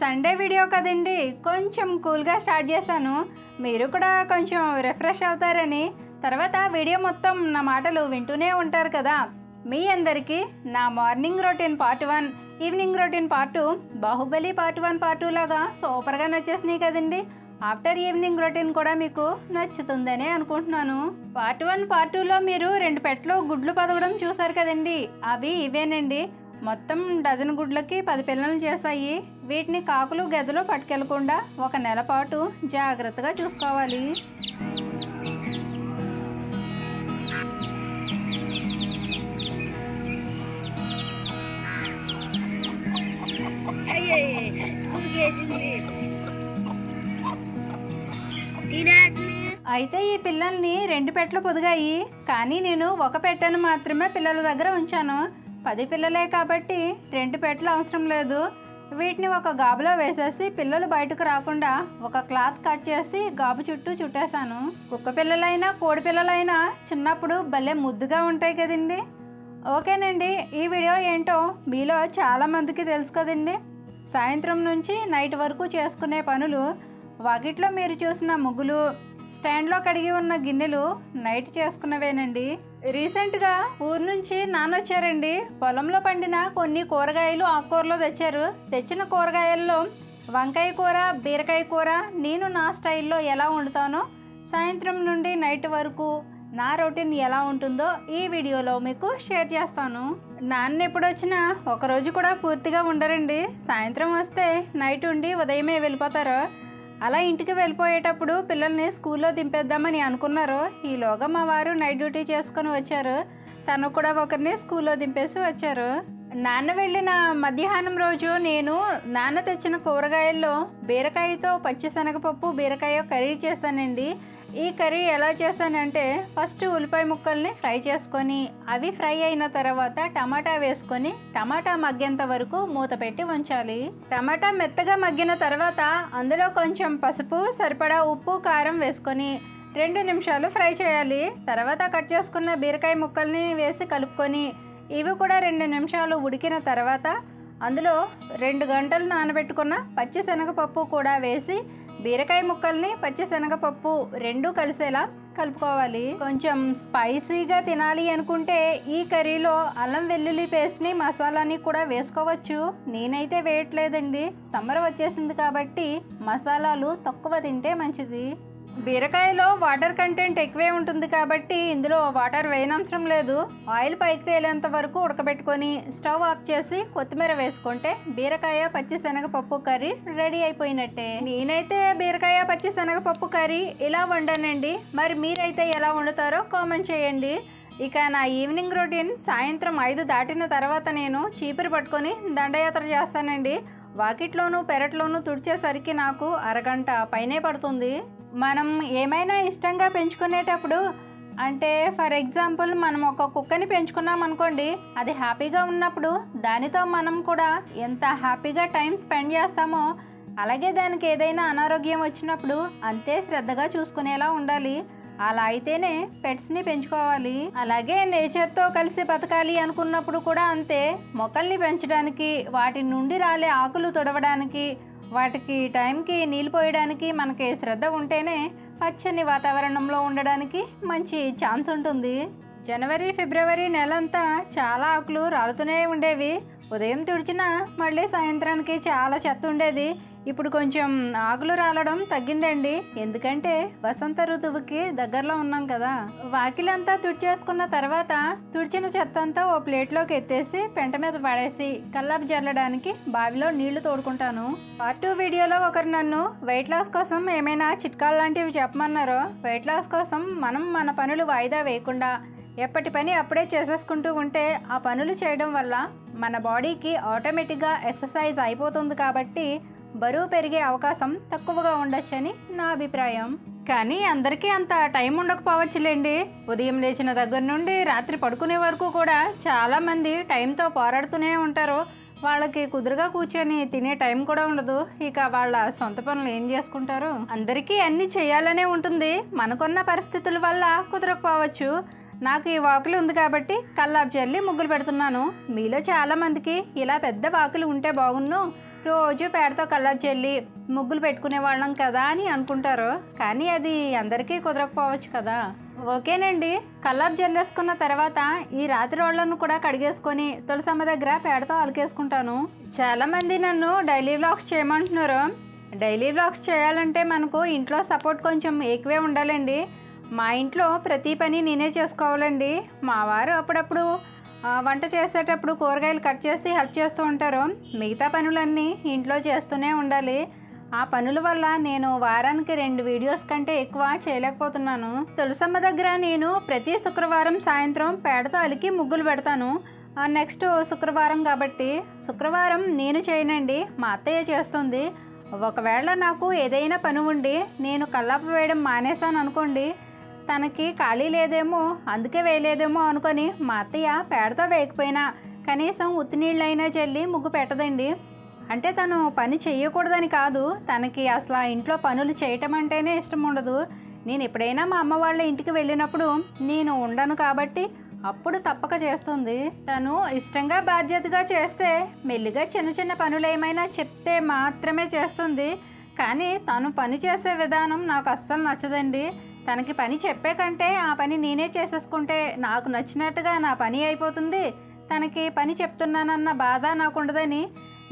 Sunday video కదండి, కొంచెం కూల్గా స్టార్ట్ చేశాను. మీరు కూడా కొంచెం రిఫ్రెష్ అవుతారని. తర్వాత వీడియో మొత్తం నా మాటలు వింటూనే ఉంటారు కదా. మీ అందరికీ నా morning routine part 1, evening routine part 2, Baahubali part 1 part 2 లాగా సూపర్గా నచ్చేసినాయి కదండి. ఆఫ్టర్ ఈవినింగ్ రొటీన్ కూడా మీకు నచ్చుతుందని అనుకుంటున్నాను. పార్ట్ 1 పార్ట్ 2లో మీరు 2 పెట్టలు గుడ్లు పదవడం చూసారు కదండి. అవి ఇవేనండి. మొత్తం డజన్ గుడ్లకి 10 పిల్లలు చేశాయి. వీటిని కాకులు గెదలో పట్టుకెళ్లకుండా 1 నెల పాటు జాగ్రత్తగా చూసుకోవాలి. అయితే ఈ పిల్లల్ని 2 పెట్టలు పొదిగాయి, కానీ నేను 1 పెట్టను మాత్రమే పిల్లల దగ్గర ఉంచాను. 10 పిల్లలే కాబట్టి 2 పెట్టలు అవసరం లేదు. వీటిని ఒక గాబులో వేసేసి పిల్లలు బయటకు రాకుండా ఒక క్లాత్ కట్ చేసి గాబు చుట్టూ చుట్టేశాను. కుక్క పిల్లలైనా కోడి పిల్లలైనా చిన్నప్పుడు భలే ముద్దుగా ఉంటాయి కదండి. ఓకేనండి, ఈ వీడియో ఏంటో మీలో చాలామందికి తెలుసు కదండి. సాయంత్రం నుంచి నైట్ వరకు చేసుకునే పనులు, వాకిట్లో మీరు చూసిన ముగ్గులు, స్టాండ్లో కడిగి ఉన్న గిన్నెలు నైట్ చేసుకున్నవేనండి. రీసెంట్గా ఊరు నుంచి నాన్న వచ్చారండి. పొలంలో పండిన కొన్ని కూరగాయలు ఆకుకూరలో తెచ్చారు. తెచ్చిన కూరగాయల్లో వంకాయ కూర, బీరకాయ కూర నేను నా స్టైల్లో ఎలా వండుతానో, సాయంత్రం నుండి నైట్ వరకు నా రొటీన్ ఎలా ఉంటుందో ఈ వీడియోలో మీకు షేర్ చేస్తాను. నాన్న ఎప్పుడు వచ్చినా ఒకరోజు కూడా పూర్తిగా ఉండరండి. సాయంత్రం వస్తే నైట్ ఉండి ఉదయమే వెళ్ళిపోతారు. అలా ఇంటికి వెళ్ళిపోయేటప్పుడు పిల్లల్ని స్కూల్లో దింపేద్దామని అనుకున్నారు. ఈలోగా మా వారు నైట్ డ్యూటీ చేసుకొని వచ్చారు. తను కూడా ఒకరిని స్కూల్లో దింపేసి వచ్చారు. నాన్న వెళ్ళిన మధ్యాహ్నం రోజు నేను నాన్న తెచ్చిన కూరగాయల్లో బీరకాయతో పచ్చిశనగపప్పు బీరకాయ కర్రీ చేశానండి. ఈ కర్రీ ఎలా చేశానంటే, ఫస్ట్ ఉల్లిపాయ ముక్కల్ని ఫ్రై చేసుకొని అవి ఫ్రై అయిన తర్వాత టమాటా వేసుకొని టమాటా మగ్గేంత వరకు మూత పెట్టి ఉంచాలి. టమాటా మెత్తగా మగ్గిన తర్వాత అందులో కొంచెం పసుపు, సరిపడా ఉప్పు, కారం వేసుకొని 2 నిమిషాలు ఫ్రై చేయాలి. తర్వాత కట్ చేసుకున్న బీరకాయ ముక్కల్ని వేసి కలుపుకొని ఇవి కూడా 2 నిమిషాలు ఉడికిన తర్వాత అందులో 2 గంటలు నానబెట్టుకున్న పచ్చిశనగపప్పు కూడా వేసి బీరకాయ ముక్కల్ని పచ్చిశనగపప్పు 2 కలిసేలా కలుపుకోవాలి. కొంచెం స్పైసీగా తినాలి అనుకుంటే ఈ కర్రీలో అల్లం వెల్లుల్లి పేస్ట్ని, మసాలాని కూడా వేసుకోవచ్చు. నేనైతే వేయట్లేదండి. సమ్మర్ వచ్చేసింది కాబట్టి మసాలాలు తక్కువ తింటే మంచిది. బీరకాయలో వాటర్ కంటెంట్ ఎక్కువే ఉంటుంది కాబట్టి ఇందులో వాటర్ వేయనవసరం లేదు. ఆయిల్ పైకి తేలేంత వరకు ఉడకబెట్టుకొని స్టవ్ ఆఫ్ చేసి కొత్తిమీర వేసుకుంటే బీరకాయ పచ్చిశనగపప్పు కర్రీ రెడీ అయిపోయినట్టే. నేనైతే బీరకాయ పచ్చిశనగపప్పు కర్రీ ఇలా వండానండి. మరి మీరైతే ఎలా వండుతారో కామెంట్ చేయండి. ఇక నా ఈవినింగ్ రొటీన్ సాయంత్రం 5 దాటిన తర్వాత నేను చీపురు పట్టుకొని దండయాత్ర చేస్తానండి. వాకిట్లోనూ పెరట్లోనూ తుడిచేసరికి నాకు అరగంట పైనే పడుతుంది. మనం ఏమైనా ఇష్టంగా పెంచుకునేటప్పుడు, అంటే ఫర్ ఎగ్జాంపుల్ మనం ఒక కుక్కని పెంచుకున్నాం అనుకోండి, అది హ్యాపీగా ఉన్నప్పుడు దానితో మనం కూడా ఎంత హ్యాపీగా టైం స్పెండ్ చేస్తామో అలాగే దానికి ఏదైనా అనారోగ్యం వచ్చినప్పుడు అంతే శ్రద్ధగా చూసుకునేలా ఉండాలి. అలా అయితేనే పెట్స్ని పెంచుకోవాలి. అలాగే నేచర్తో కలిసి బతకాలి అనుకున్నప్పుడు కూడా అంతే. మొక్కల్ని పెంచడానికి, వాటి నుండి రాలే ఆకులు తుడవడానికి, వాటికి టైంకి నీళ్ళు పోయడానికి మనకి శ్రద్ధ ఉంటేనే పచ్చని వాతావరణంలో ఉండడానికి మంచి ఛాన్స్ ఉంటుంది. జనవరి, ఫిబ్రవరి నెలంతా చాలా ఆకులు రాలుతూనే ఉండేవి. ఉదయం తుడిచినా మళ్ళీ సాయంత్రానికి చాలా చెత్త ఉండేది. ఇప్పుడు కొంచెం ఆకులు రాలడం తగ్గిందండి, ఎందుకంటే వసంత ఋతువుకి దగ్గరలో ఉన్నాం కదా. వాకిలంతా తుడిచేసుకున్న తర్వాత తుడిచిన చెత్త అంతా ఓ ప్లేట్లోకి ఎత్తేసి పెంట మీద పడేసి కల్లాపు జల్లడానికి బావిలో నీళ్లు తోడుకుంటాను. పార్ట్ 2 వీడియోలో ఒకరు నన్ను వెయిట్ లాస్ కోసం ఏమైనా చిట్కాలు లాంటివి చెప్పమన్నారు. వెయిట్ లాస్ కోసం మనం మన పనులు వాయిదా వేయకుండా ఎప్పటి పని అప్పుడే చేసేసుకుంటూ ఉంటే ఆ పనులు చేయడం వల్ల మన బాడీకి ఆటోమేటిక్గా ఎక్సర్సైజ్ అయిపోతుంది, కాబట్టి బరువు పెరిగే అవకాశం తక్కువగా ఉండొచ్చని నా అభిప్రాయం. కానీ అందరికీ అంత టైం ఉండకపోవచ్చులేండి. ఉదయం లేచిన దగ్గర నుండి రాత్రి పడుకునే వరకు కూడా చాలామంది టైంతో పోరాడుతూనే ఉంటారు. వాళ్ళకి కుదురుగా కూర్చొని తినే టైం కూడా ఉండదు. ఇక వాళ్ళ సొంత పనులు ఏం చేసుకుంటారు? అందరికీ అన్నీ చేయాలనే ఉంటుంది, మనకున్న పరిస్థితుల వల్ల కుదరకపోవచ్చు. నాకు ఈ వాకులు ఉంది కాబట్టి కల్లాపు చల్లి ముగ్గులు పెడుతున్నాను. మీలో చాలామందికి ఇలా పెద్ద వాకులు ఉంటే బాగున్ను, రోజు పేడతో కల్లాపు చల్లి ముగ్గులు పెట్టుకునే వాళ్ళం కదా అని అనుకుంటారు. కానీ అది అందరికీ కుదరకపోవచ్చు కదా. ఓకేనండి, కల్లాపు జల్లేసుకున్న తర్వాత ఈ రాత్రి రోళ్లను కూడా కడిగేసుకొని తులసమ్మ దగ్గర పేడతో అలికేసుకుంటాను. చాలామంది నన్ను డైలీ వ్లాగ్స్ చేయమంటున్నారు. డైలీ వ్లాగ్స్ చేయాలంటే మనకు ఇంట్లో సపోర్ట్ కొంచెం ఎక్కువే ఉండాలండి. మా ఇంట్లో ప్రతి పని నేనే చేసుకోవాలండి. మా వారు అప్పుడప్పుడు వంట చేసేటప్పుడు కూరగాయలు కట్ చేసి హెల్ప్ చేస్తూ ఉంటారు. మిగతా పనులన్నీ ఇంట్లో చేస్తూనే ఉండాలి. ఆ పనుల వల్ల నేను వారానికి 2 వీడియోస్ కంటే ఎక్కువ చేయలేకపోతున్నాను. తులసమ్మ దగ్గర నేను ప్రతి శుక్రవారం సాయంత్రం పేడతో అలికి ముగ్గులు పెడతాను. నెక్స్ట్ శుక్రవారం కాబట్టి శుక్రవారం నేను చేయనండి, మా అత్తయ్య చేస్తుంది. ఒకవేళ నాకు ఏదైనా పని ఉండి నేను కల్లాపు వేయడం మానేశాను అనుకోండి, తనకి ఖాళీ లేదేమో అందుకే వేయలేదేమో అనుకొని మా అత్తయ్య పేడతో వేయకపోయినా కనీసం ఉత్తి నీళ్ళైనా చల్లి ముగ్గు పెట్టదండి. అంటే తను పని చేయకూడదని కాదు, తనకి అసలు ఇంట్లో పనులు చేయటం అంటేనే ఇష్టం ఉండదు. నేను ఎప్పుడైనా మా అమ్మ వాళ్ళ ఇంటికి వెళ్ళినప్పుడు నేను ఉండను కాబట్టి అప్పుడు తప్పక చేస్తుంది. తను ఇష్టంగా బాధ్యతగా చేస్తే మెల్లిగా చిన్న చిన్న పనులు ఏమైనా చెప్తే మాత్రమే చేస్తుంది. కానీ తను పని చేసే విధానం నాకు అస్సలు నచ్చదండి. తనకి పని చెప్పే కంటే ఆ పని నేనే చేసేసుకుంటే నాకు నచ్చినట్టుగా నా పని అయిపోతుంది. తనకి పని చెప్తున్నానన్న బాధ నాకు ఉండదని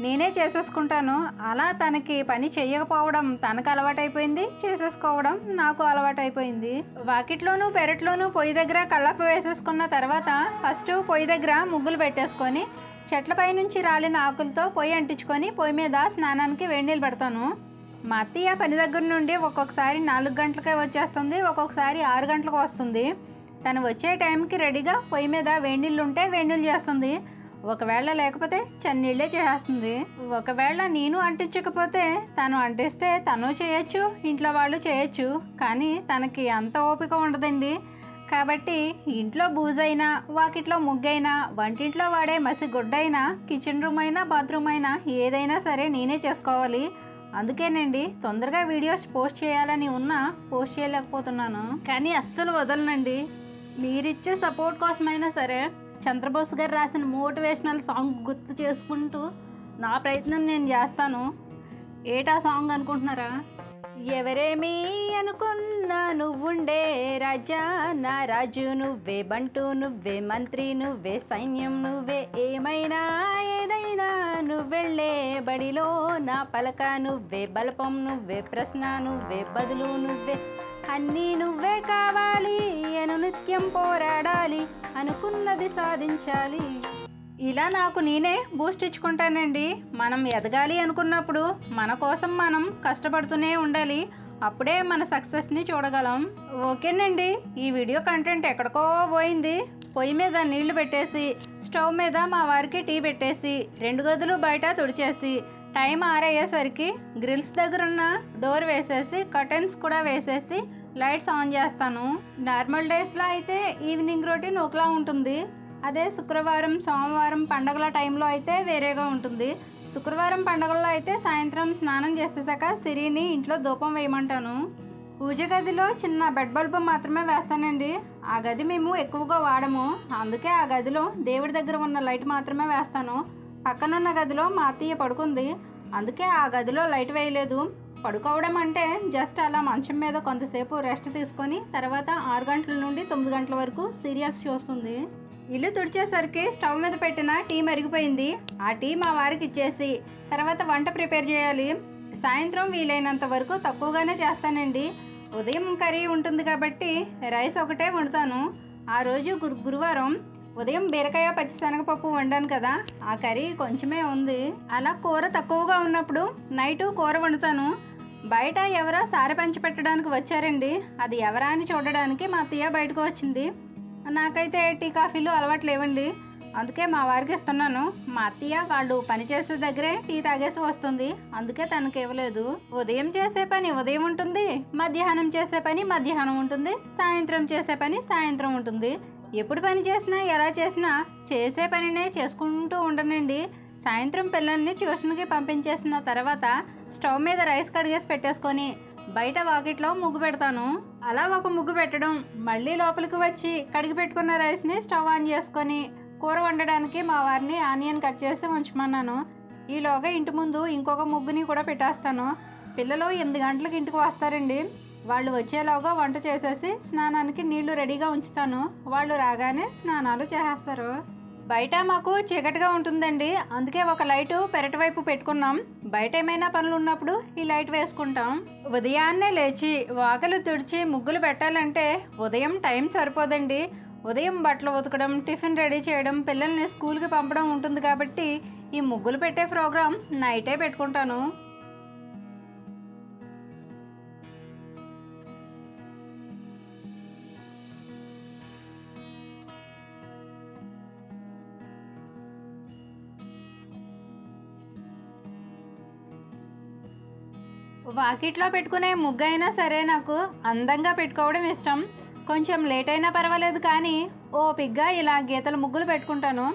నేనే చేసేసుకుంటాను. అలా తనకి పని చేయకపోవడం తనకు అలవాటైపోయింది, చేసేసుకోవడం నాకు అలవాటైపోయింది. వాకిట్లోనూ పెరట్లోనూ పొయ్యి దగ్గర కల్లాపు వేసేసుకున్న తర్వాత ఫస్ట్ పొయ్యి దగ్గర ముగ్గులు పెట్టేసుకొని చెట్లపై నుంచి రాలిన ఆకులతో పొయ్యి అంటించుకొని పొయ్యి మీద స్నానానికి వేడి నీళ్ళు పెడతాను. మా అత్తయ్య పని దగ్గర నుండి ఒక్కొక్కసారి 4 గంటలకే వచ్చేస్తుంది, ఒక్కొక్కసారి 6 గంటలకు వస్తుంది. తను వచ్చే టైంకి రెడీగా పొయ్యి మీద వేడి నీళ్ళు ఉంటే వేడి నీళ్ళు చేస్తుంది. ఒకవేళ లేకపోతే చన్నీళ్ళే చేసేస్తుంది. ఒకవేళ నేను అంటించకపోతే తను అంటిస్తే తను చేయొచ్చు, ఇంట్లో వాళ్ళు చేయొచ్చు. కానీ తనకి అంత ఓపిక ఉండదండి. కాబట్టి ఇంట్లో బూజైనా, వాకిట్లో ముగ్గైనా, వంటింట్లో వాడే మసి గుడ్డైనా, కిచెన్ రూమ్ అయినా, బాత్రూమ్ అయినా ఏదైనా సరే నేనే చేసుకోవాలి. అందుకేనండి తొందరగా వీడియోస్ పోస్ట్ చేయాలని ఉన్నా పోస్ట్ చేయలేకపోతున్నాను. కానీ అస్సలు వదలనండి. మీరిచ్చే సపోర్ట్ కోసమైనా సరే చంద్రబోస్ గారు రాసిన మోటివేషనల్ సాంగ్ గుర్తు చేసుకుంటూ నా ప్రయత్నం నేను చేస్తాను. ఏటా సాంగ్ అనుకుంటున్నారా? ఎవరేమీ అనుకున్నా నువ్వుండే రాజా, నా రాజు నువ్వే, బంటు నువ్వే, మంత్రి నువ్వే, సైన్యం నువ్వే, ఏమైనా ఏదైనా నువ్వెళ్ళే బడిలో నా పలక నువ్వే, బలపం నువ్వే, ప్రశ్న నువ్వే, బదులు నువ్వే, అన్నీ నువ్వే కావాలి, నిత్యం పోరాడాలి, అనుకున్నది సాధించాలి. ఇలా నాకు నేనే బూస్ట్ ఇచ్చుకుంటానండి. మనం ఎదగాలి అనుకున్నప్పుడు మన కోసం మనం కష్టపడుతూనే ఉండాలి. అప్పుడే మన సక్సెస్ని చూడగలం. ఓకేనండి, ఈ వీడియో కంటెంట్ ఎక్కడికో పోయింది. పొయ్యి మీద నీళ్లు పెట్టేసి స్టవ్ మీద మా వారికి టీ పెట్టేసి 2 గదులు బయట తుడిచేసి టైం ఆరయ్యేసరికి గ్రిల్స్ దగ్గరున్న డోర్ వేసేసి కర్టెన్స్ కూడా వేసేసి లైట్స్ ఆన్ చేస్తాను. నార్మల్ డేస్లో అయితే ఈవినింగ్ రొటీన్ ఒకలా ఉంటుంది. అదే శుక్రవారం, సోమవారం పండగల టైంలో అయితే వేరేగా ఉంటుంది. శుక్రవారం పండగల్లో అయితే సాయంత్రం స్నానం చేసేసాక సిరిని ఇంట్లో ధూపం వేయమంటాను. పూజ గదిలో చిన్న బెడ్ బల్బు మాత్రమే వేస్తానండి. ఆ గది మేము ఎక్కువగా వాడము, అందుకే ఆ గదిలో దేవుడి దగ్గర ఉన్న లైట్ మాత్రమే వేస్తాను. పక్కనున్న గదిలో మా అత్తయ్య పడుకుంది, అందుకే ఆ గదిలో లైట్ వేయలేదు. పడుకోవడం అంటే జస్ట్ అలా మంచం మీద కొంతసేపు రెస్ట్ తీసుకొని తర్వాత 6 గంటల నుండి 9 గంటల వరకు సీరియల్స్ చూస్తుంది. ఇల్లు తుడిచేసరికి స్టవ్ మీద పెట్టిన టీ మరిగిపోయింది. ఆ టీ మా వారికి ఇచ్చేసి తర్వాత వంట ప్రిపేర్ చేయాలి. సాయంత్రం వీలైనంత వరకు తక్కువగానే చేస్తానండి. ఉదయం కర్రీ ఉంటుంది కాబట్టి రైస్ ఒకటే వండుతాను. ఆ రోజు గురువారం ఉదయం బీరకాయ పచ్చిశనగపప్పు వండాను కదా, ఆ కర్రీ కొంచెమే ఉంది. అలా కూర తక్కువగా ఉన్నప్పుడు నైటు కూర వండుతాను. బయట ఎవరో సారె పంచి పెట్టడానికి వచ్చారండి. అది ఎవరా అని చూడడానికి మా అత్తయ్య బయటకు వచ్చింది. నాకైతే టీ కాఫీలు అలవాటు లేవండి, అందుకే మా వారికి ఇస్తున్నాను. మా అత్తయ్య వాళ్ళు పనిచేసే దగ్గరే టీ తాగేసి వస్తుంది, అందుకే తనకి ఇవ్వలేదు. ఉదయం చేసే పని ఉదయం ఉంటుంది, మధ్యాహ్నం చేసే పని మధ్యాహ్నం ఉంటుంది, సాయంత్రం చేసే పని సాయంత్రం ఉంటుంది. ఎప్పుడు పని చేసినా ఎలా చేసినా చేసే పనినే చేసుకుంటూ ఉండనండి. సాయంత్రం పిల్లల్ని ట్యూషన్కి పంపించేసిన తర్వాత స్టవ్ మీద రైస్ కడిగేసి పెట్టేసుకొని బయట వాకిట్లో ముగ్గు పెడతాను. అలా ఒక ముగ్గు పెట్టడం, మళ్ళీ లోపలికి వచ్చి కడిగి పెట్టుకున్న రైస్ని స్టవ్ ఆన్ చేసుకొని కూర వండడానికి మా వారిని ఆనియన్ కట్ చేసి ఉంచమన్నాను. ఈలోగా ఇంటి ముందు ఇంకొక ముగ్గుని కూడా పెట్టేస్తాను. పిల్లలు 8 గంటలకు ఇంటికి వస్తారండి. వాళ్ళు వచ్చేలోగా వంట చేసేసి స్నానానికి నీళ్లు రెడీగా ఉంచుతాను. వాళ్ళు రాగానే స్నానాలు చేసేస్తారు. బయట మాకు చీకటిగా ఉంటుందండి, అందుకే ఒక లైటు పెరటి వైపు పెట్టుకున్నాం. బయట ఏమైనా పనులు ఉన్నప్పుడు ఈ లైట్ వేసుకుంటాం. ఉదయాన్నే లేచి వాకలు తుడిచి ముగ్గులు పెట్టాలంటే ఉదయం టైం సరిపోదండి. ఉదయం బట్టలు ఉతకడం, టిఫిన్ రెడీ చేయడం, పిల్లల్ని స్కూల్కి పంపడం ఉంటుంది కాబట్టి ఈ ముగ్గులు పెట్టే ప్రోగ్రాం నైటే పెట్టుకుంటాను. వాకిట్లో పెట్టుకునే ముగ్గు అయినా సరే నాకు అందంగా పెట్టుకోవడం ఇష్టం. కొంచెం లేట్ అయినా పర్వాలేదు కానీ ఓపిగ్గా ఇలా గీతల ముగ్గులు పెట్టుకుంటాను.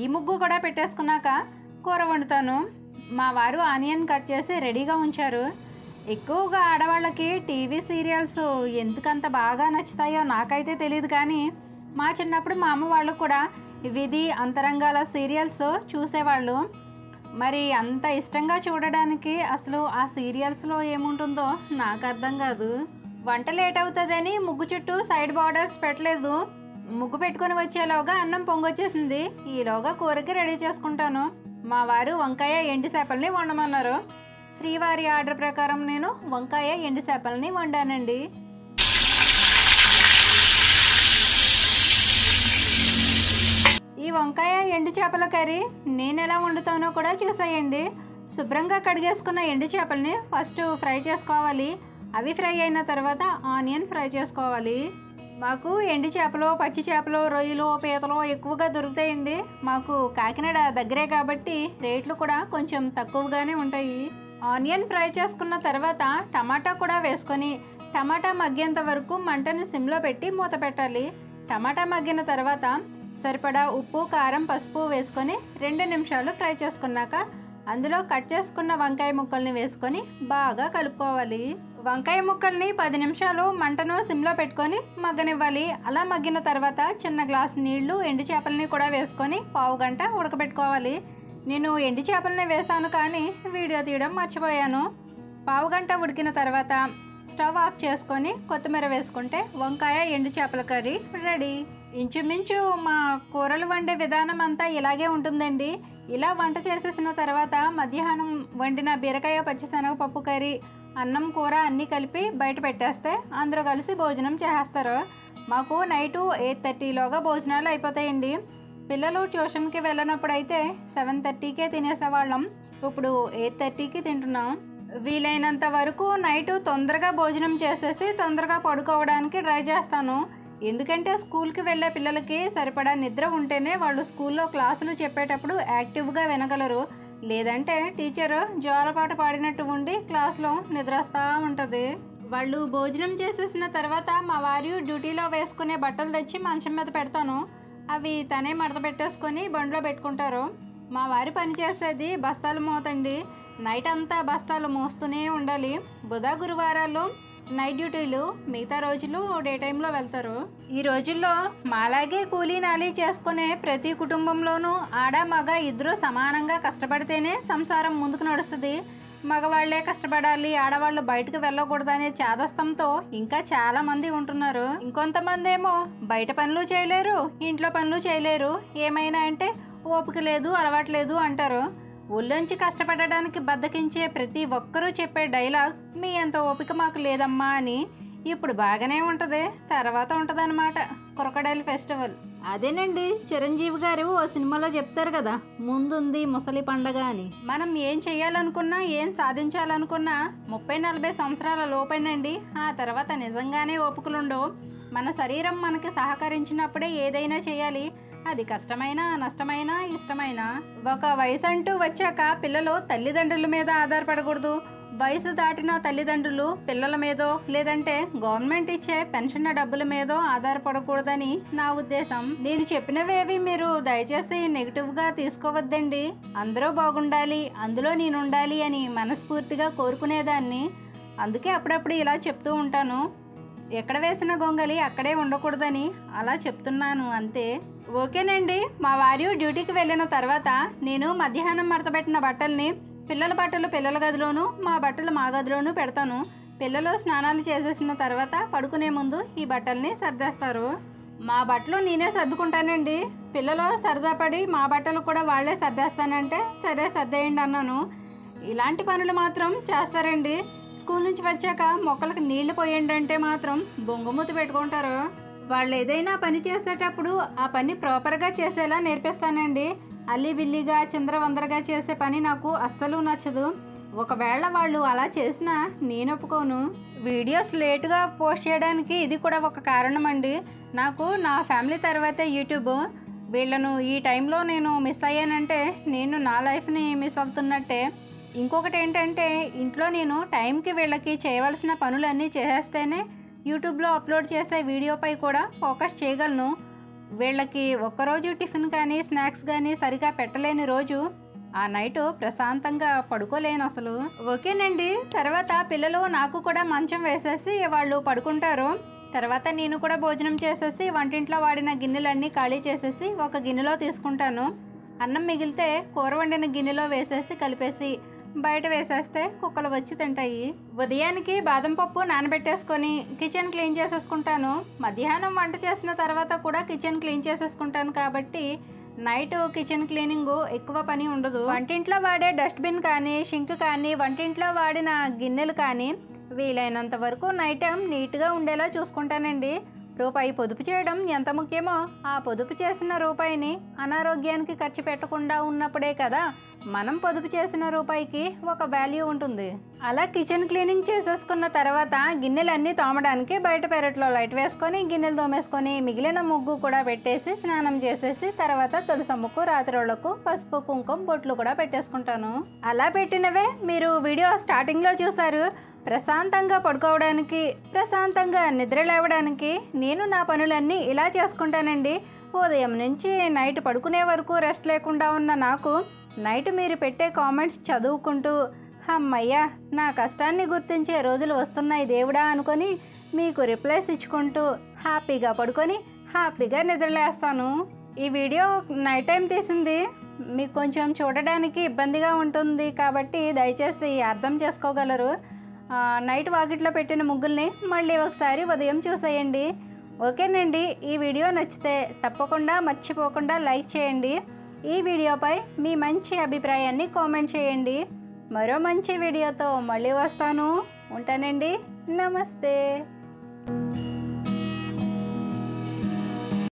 ఈ ముగ్గు కూడా పెట్టేసుకున్నాక కూర వండుతాను. మా వారు ఆనియన్ కట్ చేసి రెడీగా ఉంచారు. ఎక్కువగా ఆడవాళ్ళకి టీవీ సీరియల్స్ ఎందుకంత బాగా నచ్చుతాయో నాకైతే తెలియదు కానీ మా చిన్నప్పుడు మా అమ్మ వాళ్ళు కూడా విధి అంతరంగాల సీరియల్స్ చూసేవాళ్ళు. మరి అంత ఇష్టంగా చూడడానికి అసలు ఆ సీరియల్స్లో ఏముంటుందో నాకు అర్థం కాదు. వంట లేట్ అవుతుందని ముగ్గు చుట్టూ సైడ్ బార్డర్స్ పెట్టలేదు. ముగ్గు పెట్టుకొని వచ్చేలోగా అన్నం పొంగొచ్చేసింది. ఈలోగా కూరకి రెడీ చేసుకుంటాను. మా వారు వంకాయ ఎండు చేపల్ని వండమన్నారు. శ్రీవారి ఆర్డర్ ప్రకారం నేను వంకాయ ఎండు చేపల్ని వండానండి. ఈ వంకాయ ఎండు చేపల కర్రీ నేను ఎలా వండుతానో కూడా చూసేయండి. శుభ్రంగా కడిగేసుకున్న ఎండు చేపల్ని ఫస్ట్ ఫ్రై చేసుకోవాలి. అవి ఫ్రై అయిన తర్వాత ఆనియన్ ఫ్రై చేసుకోవాలి. మాకు ఎండు చేపలు, పచ్చి చేపలు, రొయ్యలు, పీతలు ఎక్కువగా దొరుకుతాయండి. మాకు కాకినాడ దగ్గరే కాబట్టి రేట్లు కూడా కొంచెం తక్కువగానే ఉంటాయి. ఆనియన్ ఫ్రై చేసుకున్న తర్వాత టమాటా కూడా వేసుకొని టమాటా మగ్గేంత వరకు మంటను సిమ్లో పెట్టి మూత పెట్టాలి. టమాటా మగ్గిన తర్వాత సరిపడా ఉప్పు, కారం, పసుపు వేసుకొని 2 నిమిషాలు ఫ్రై చేసుకున్నాక అందులో కట్ చేసుకున్న వంకాయ ముక్కల్ని వేసుకొని బాగా కలుపుకోవాలి. వంకాయ ముక్కల్ని 10 నిమిషాలు మంటను సిమ్లో పెట్టుకొని మగ్గనివ్వాలి. అలా మగ్గిన తర్వాత చిన్న గ్లాస్ నీళ్లు, ఎండు చేపలని కూడా వేసుకొని పావు గంట ఉడకబెట్టుకోవాలి. నేను ఎండు చేపలని వేసాను కానీ వీడియో తీయడం మర్చిపోయాను. పావు గంట ఉడికిన తర్వాత స్టవ్ ఆఫ్ చేసుకొని కొత్తిమీర వేసుకుంటే వంకాయ ఎండు చేపల కర్రీ రెడీ. ఇంచుమించు మా కూరలు వండే విధానం అంతా ఇలాగే ఉంటుందండి. ఇలా వంట చేసేసిన తర్వాత మధ్యాహ్నం వండిన బీరకాయ పచ్చిశనగపప్పు కర్రీ, అన్నం, కూర అన్నీ కలిపి బయట పెట్టేస్తే అందరూ కలిసి భోజనం చేసేస్తారు. మాకు నైటు 8:30లోగా భోజనాలు అయిపోతాయండి. పిల్లలు ట్యూషన్కి వెళ్ళినప్పుడు అయితే 7:30కే తినేసేవాళ్ళం. ఇప్పుడు 8:30కి తింటున్నాం. వీలైనంత వరకు నైటు తొందరగా భోజనం చేసేసి తొందరగా పడుకోవడానికి ట్రై చేస్తాను. ఎందుకంటే స్కూల్కి వెళ్ళే పిల్లలకి సరిపడా నిద్ర ఉంటేనే వాళ్ళు స్కూల్లో క్లాసులు చెప్పేటప్పుడు యాక్టివ్గా వినగలరు. లేదంటే టీచరు జోలపాట పాడినట్టు ఉండి క్లాస్లో నిద్ర వస్తూ ఉంటుంది. వాళ్ళు భోజనం చేసేసిన తర్వాత మా వారు డ్యూటీలో వేసుకునే బట్టలు తెచ్చి మంచం మీద పెడతాను. అవి తనే మడత పెట్టేసుకొని బండిలో పెట్టుకుంటారు. మా వారి పని చేసేది బస్తాలు మోతండి. నైట్ అంతా బస్తాలు మోస్తూనే ఉండాలి. బుధ గురువారాలు నైట్ డ్యూటీలు, మిగతా రోజులు డే టైంలో వెళ్తారు. ఈ రోజుల్లో మాలాగే కూలీ నాలీ చేసుకునే ప్రతి కుటుంబంలోనూ ఆడ మగ ఇద్దరు సమానంగా కష్టపడితేనే సంసారం ముందుకు నడుస్తుంది. మగవాళ్లే కష్టపడాలి, ఆడవాళ్ళు బయటకు వెళ్ళకూడదనే చాదస్తంతో ఇంకా చాలా మంది ఉంటున్నారు. ఇంకొంతమంది ఏమో బయట పనులు చేయలేరు, ఇంట్లో పనులు చేయలేరు, ఏమైనా అంటే ఓపిక లేదు, అలవాట్లేదు అంటారు. ఒళ్ళొంచి కష్టపడడానికి బద్దకించే ప్రతి ఒక్కరూ చెప్పే డైలాగ్ మీ అంత ఓపిక మాకు లేదమ్మా అని. ఇప్పుడు బాగానే ఉంటుంది, తర్వాత ఉంటుందన్నమాట క్రొకడైల్ ఫెస్టివల్. అదేనండి, చిరంజీవి గారు ఓ సినిమాలో చెప్తారు కదా, ముందుంది ముసలి పండగ అని. మనం ఏం చెయ్యాలనుకున్నా, ఏం సాధించాలనుకున్నా 30-40 సంవత్సరాల లోపేనండి. ఆ తర్వాత నిజంగానే ఓపికలుండవు. మన శరీరం మనకి సహకరించినప్పుడే ఏదైనా చేయాలి. అది కష్టమైనా, నష్టమైనా, ఇష్టమైనా. ఒక వయసు అంటూ వచ్చాక పిల్లలు తల్లిదండ్రుల మీద ఆధారపడకూడదు. వయసు దాటిన తల్లిదండ్రులు పిల్లల మీదో లేదంటే గవర్నమెంట్ ఇచ్చే పెన్షన్ డబ్బుల మీదో ఆధారపడకూడదని నా ఉద్దేశం. నేను చెప్పినవేవి మీరు దయచేసి నెగిటివ్గా తీసుకోవద్దండి. అందరూ బాగుండాలి, అందులో నేను ఉండాలి అని మనస్ఫూర్తిగా కోరుకునేదాన్ని. అందుకే అప్పుడప్పుడు ఇలా చెప్తూ ఉంటాను. ఎక్కడ వేసిన గొంగలి అక్కడే ఉండకూడదని అలా చెప్తున్నాను అంతే. ఓకేనండి. మా వారు డ్యూటీకి వెళ్ళిన తర్వాత నేను మధ్యాహ్నం మడతపెట్టిన బట్టల్ని పిల్లల బట్టలు పిల్లల గదిలోనూ, మా బట్టలు మా గదిలోనూ పెడతాను. పిల్లలు స్నానాలు చేసేసిన తర్వాత పడుకునే ముందు ఈ బట్టల్ని సర్దేస్తారు. మా బట్టలు నేనే సర్దుకుంటానండి. పిల్లలు సరదా పడి మా బట్టలు కూడా వాళ్లే సర్దేస్తానంటే సరే సర్దేయండి అన్నాను. ఇలాంటి పనులు మాత్రం చేస్తారండి. స్కూల్ నుంచి వచ్చాక మొక్కలకు నీళ్లు పోయండి అంటే మాత్రం బొంగుమూతి పెట్టుకుంటారు. వాళ్ళు ఏదైనా పని చేసేటప్పుడు ఆ పని ప్రాపర్గా చేసేలా నేర్పిస్తానండి. అల్లిబిల్లిగా చిందరవందరగా చేసే పని నాకు అస్సలు నచ్చదు. ఒకవేళ వాళ్ళు అలా చేసినా నేను ఒప్పుకోను. వీడియోస్ లేటుగా పోస్ట్ చేయడానికి ఇది కూడా ఒక కారణం అండి. నాకు నా ఫ్యామిలీ తర్వాతే యూట్యూబ్. వీళ్ళను ఈ టైంలో నేను మిస్ అయ్యానంటే నేను నా లైఫ్ని మిస్ అవుతున్నట్టే. ఇంకొకటి ఏంటంటే, ఇంట్లో నేను టైంకి వీళ్ళకి చేయవలసిన పనులన్నీ చేసేస్తేనే యూట్యూబ్లో అప్లోడ్ చేసే వీడియోపై కూడా ఫోకస్ చేయగలను. వీళ్ళకి ఒక్కరోజు టిఫిన్ కానీ స్నాక్స్ కానీ సరిగా పెట్టలేని రోజు ఆ నైట్ ప్రశాంతంగా పడుకోలేను అసలు. ఓకేనండి. తర్వాత పిల్లలు నాకు కూడా మంచం వేసేసి వాళ్ళు పడుకుంటారు. తర్వాత నేను కూడా భోజనం చేసేసి వంటింట్లో వాడిన గిన్నెలన్నీ ఖాళీ చేసేసి ఒక గిన్నెలో తీసుకుంటాను. అన్నం మిగిలితే కూర వండిన గిన్నెలో వేసేసి కలిపేసి బయట వేసేస్తే కుక్కలు వచ్చి తింటాయి. ఉదయానికి బాదం పప్పు నానబెట్టేసుకొని కిచెన్ క్లీన్ చేసేసుకుంటాను. మధ్యాహ్నం వంట చేసిన తర్వాత కూడా కిచెన్ క్లీన్ చేసేసుకుంటాను కాబట్టి నైట్ కిచెన్ క్లీనింగ్ ఎక్కువ పని ఉండదు. వంటింట్లో వాడే డస్ట్బిన్ కానీ, షింక్ కానీ, వంటింట్లో వాడిన గిన్నెలు కానీ వీలైనంత వరకు నైట్ టైం నీట్గా ఉండేలా చూసుకుంటానండి. రూపాయి పొదుపు చేయడం ఎంత ముఖ్యమో ఆ పొదుపు చేసిన రూపాయిని అనారోగ్యానికి ఖర్చు పెట్టకుండా ఉన్నప్పుడే కదా మనం పొదుపు చేసిన రూపాయికి ఒక వాల్యూ ఉంటుంది. అలా కిచెన్ క్లీనింగ్ చేసేసుకున్న తర్వాత గిన్నెలన్నీ తోమడానికి బయట పెరట్లో లైట్ వేసుకొని గిన్నెలు తోమేసుకొని మిగిలిన ముగ్గు కూడా పెట్టేసి స్నానం చేసేసి తర్వాత తులసమ్మకు రాత్రోళ్లకు పసుపు కుంకుమ బొట్లు కూడా పెట్టేసుకుంటాను. అలా పెట్టినవే మీరు వీడియో స్టార్టింగ్లో చూసారు. ప్రశాంతంగా పడుకోవడానికి, ప్రశాంతంగా నిద్ర లేవడానికి నేను నా పనులన్నీ ఇలా చేసుకుంటానండి. ఉదయం నుంచి నైట్ పడుకునే వరకు రెస్ట్ లేకుండా ఉన్న నాకు నైట్ మీరు పెట్టే కామెంట్స్ చదువుకుంటూ అమ్మయ్య నా కష్టాన్ని గుర్తించే రోజులు వస్తున్నాయి దేవుడా అనుకొని మీకు రిప్లైస్ ఇచ్చుకుంటూ హ్యాపీగా పడుకొని హ్యాపీగా నిద్రలేస్తాను. ఈ వీడియో నైట్ టైం తీసింది, మీకు కొంచెం చూడడానికి ఇబ్బందిగా ఉంటుంది కాబట్టి దయచేసి అర్థం చేసుకోగలరు. నైట్ వాకిట్లో పెట్టిన ముగ్గుల్ని మళ్ళీ ఒకసారి ఉదయం చూసేయండి. ఓకేనండి. ఈ వీడియో నచ్చితే తప్పకుండా మర్చిపోకుండా లైక్ చేయండి. ఈ వీడియోపై మీ మంచి అభిప్రాయాన్ని కామెంట్ చేయండి. మరో మంచి వీడియోతో మళ్ళీ వస్తాను. ఉంటానండి. నమస్తే.